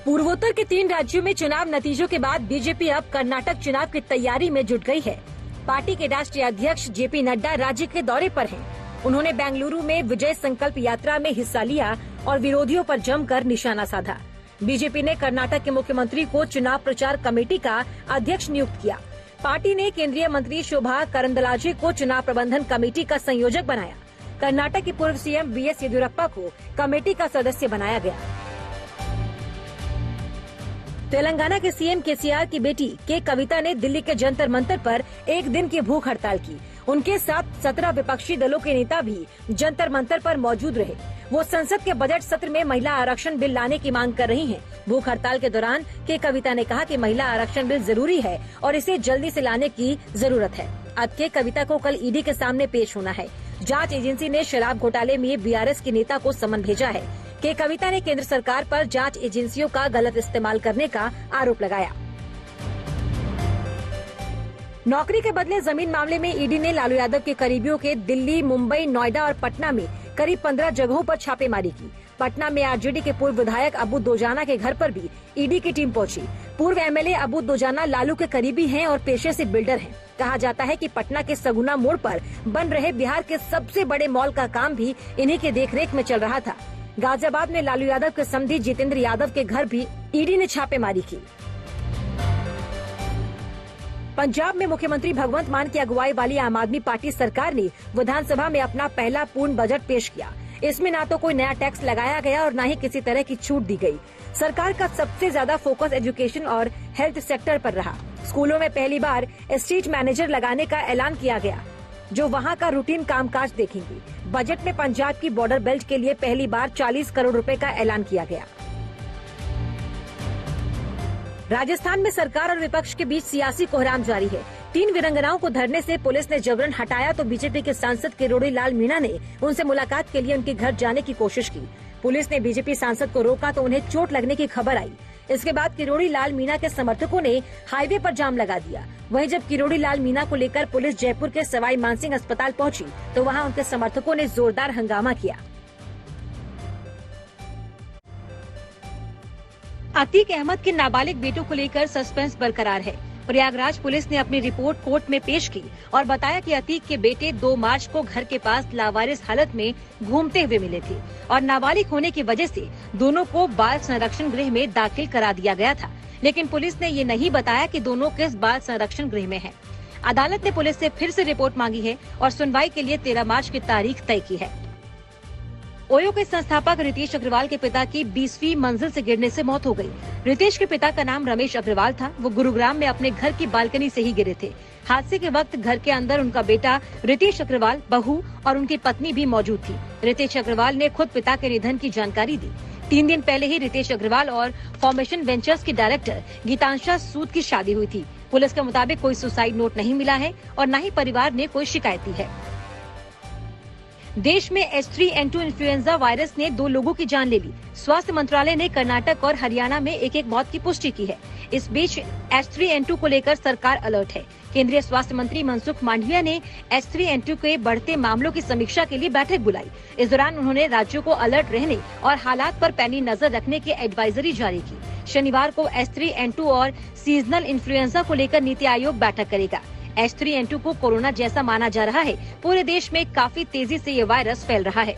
पूर्वोत्तर के 3 राज्यों में चुनाव नतीजों के बाद बीजेपी अब कर्नाटक चुनाव की तैयारी में जुट गई है। पार्टी के राष्ट्रीय अध्यक्ष जेपी नड्डा राज्य के दौरे पर हैं। उन्होंने बेंगलुरु में विजय संकल्प यात्रा में हिस्सा लिया और विरोधियों पर जमकर निशाना साधा। बीजेपी ने कर्नाटक के मुख्यमंत्री को चुनाव प्रचार कमेटी का अध्यक्ष नियुक्त किया। पार्टी ने केंद्रीय मंत्री शोभा करंदलाजे को चुनाव प्रबंधन कमेटी का संयोजक बनाया। कर्नाटक के पूर्व सीएम बीएस येदियुरप्पा को कमेटी का सदस्य बनाया गया। तेलंगाना के सीएम केसीआर की बेटी के कविता ने दिल्ली के जंतर मंतर पर एक दिन की भूख हड़ताल की। उनके साथ 17 विपक्षी दलों के नेता भी जंतर मंतर पर मौजूद रहे। वो संसद के बजट सत्र में महिला आरक्षण बिल लाने की मांग कर रही हैं। भूख हड़ताल के दौरान के कविता ने कहा कि महिला आरक्षण बिल जरूरी है और इसे जल्दी से लाने की जरूरत है। अब के कविता को कल ईडी के सामने पेश होना है। जांच एजेंसी ने शराब घोटाले में बीआरएस के नेता को समन भेजा है। के कविता ने केंद्र सरकार पर जांच एजेंसियों का गलत इस्तेमाल करने का आरोप लगाया। नौकरी के बदले जमीन मामले में ईडी ने लालू यादव के करीबियों के दिल्ली, मुंबई, नोएडा और पटना में करीब 15 जगहों पर छापेमारी की। पटना में आरजेडी के पूर्व विधायक अबू दोजाना के घर पर भी ईडी की टीम पहुंची। पूर्व एमएलए अबू दोजाना लालू के करीबी हैं और पेशे से बिल्डर हैं। कहा जाता है कि पटना के सगुना मोड़ पर बन रहे बिहार के सबसे बड़े मॉल का काम भी इन्हीं के देखरेख में चल रहा था। गाजियाबाद में लालू यादव के समधी जितेंद्र यादव के घर भी ईडी ने छापेमारी की। पंजाब में मुख्यमंत्री भगवंत मान की अगुवाई वाली आम आदमी पार्टी सरकार ने विधानसभा में अपना पहला पूर्ण बजट पेश किया। इसमें न तो कोई नया टैक्स लगाया गया और न ही किसी तरह की छूट दी गई। सरकार का सबसे ज्यादा फोकस एजुकेशन और हेल्थ सेक्टर पर रहा। स्कूलों में पहली बार स्ट्रीट मैनेजर लगाने का ऐलान किया गया, जो वहां का रूटीन कामकाज देखेंगी। बजट में पंजाब की बॉर्डर बेल्ट के लिए पहली बार 40 करोड़ रुपए का ऐलान किया गया। राजस्थान में सरकार और विपक्ष के बीच सियासी कोहराम जारी है। 3 वीरंगनाओं को धरने से पुलिस ने जबरन हटाया तो बीजेपी के सांसद किरोड़ी लाल मीणा ने उनसे मुलाकात के लिए उनके घर जाने की कोशिश की। पुलिस ने बीजेपी सांसद को रोका तो उन्हें चोट लगने की खबर आई। इसके बाद किरोड़ी लाल मीणा के समर्थकों ने हाईवे पर जाम लगा दिया। वहीं जब किरोड़ी लाल मीणा को लेकर पुलिस जयपुर के सवाई मानसिंह अस्पताल पहुंची तो वहां उनके समर्थकों ने जोरदार हंगामा किया। अतीक अहमद के नाबालिग बेटों को लेकर सस्पेंस बरकरार है। प्रयागराज पुलिस ने अपनी रिपोर्ट कोर्ट में पेश की और बताया कि अतीक के बेटे 2 मार्च को घर के पास लावारिस हालत में घूमते हुए मिले थे और नाबालिग होने की वजह से दोनों को बाल संरक्षण गृह में दाखिल करा दिया गया था। लेकिन पुलिस ने ये नहीं बताया कि दोनों किस बाल संरक्षण गृह में हैं। अदालत ने पुलिस से फिर से रिपोर्ट मांगी है और सुनवाई के लिए 13 मार्च की तारीख तय की है। ओयो के संस्थापक रितेश अग्रवाल के पिता की 20वीं मंजिल से गिरने से मौत हो गई। रितेश के पिता का नाम रमेश अग्रवाल था। वो गुरुग्राम में अपने घर की बालकनी से ही गिरे थे। हादसे के वक्त घर के अंदर उनका बेटा रितेश अग्रवाल, बहू और उनकी पत्नी भी मौजूद थी। रितेश अग्रवाल ने खुद पिता के निधन की जानकारी दी। 3 दिन पहले ही रितेश अग्रवाल और फॉर्मेशन वेंचर्स की डायरेक्टर गीतांशा सूद की शादी हुई थी। पुलिस के मुताबिक कोई सुसाइड नोट नहीं मिला है और न ही परिवार ने कोई शिकायत दी है। देश में H3N2 इन्फ्लुएंजा वायरस ने 2 लोगों की जान ले ली। स्वास्थ्य मंत्रालय ने कर्नाटक और हरियाणा में एक मौत की पुष्टि की है। इस बीच H3N2 को लेकर सरकार अलर्ट है। केंद्रीय स्वास्थ्य मंत्री मनसुख मांडविया ने H3N2 के बढ़ते मामलों की समीक्षा के लिए बैठक बुलाई। इस दौरान उन्होंने राज्यों को अलर्ट रहने और हालात पर पैनी नजर रखने की एडवाइजरी जारी की। शनिवार को H3N2 और सीजनल इन्फ्लुएंजा को लेकर नीति आयोग बैठक करेगा। H3N2 को कोरोना जैसा माना जा रहा है। पूरे देश में काफी तेजी से ये वायरस फैल रहा है।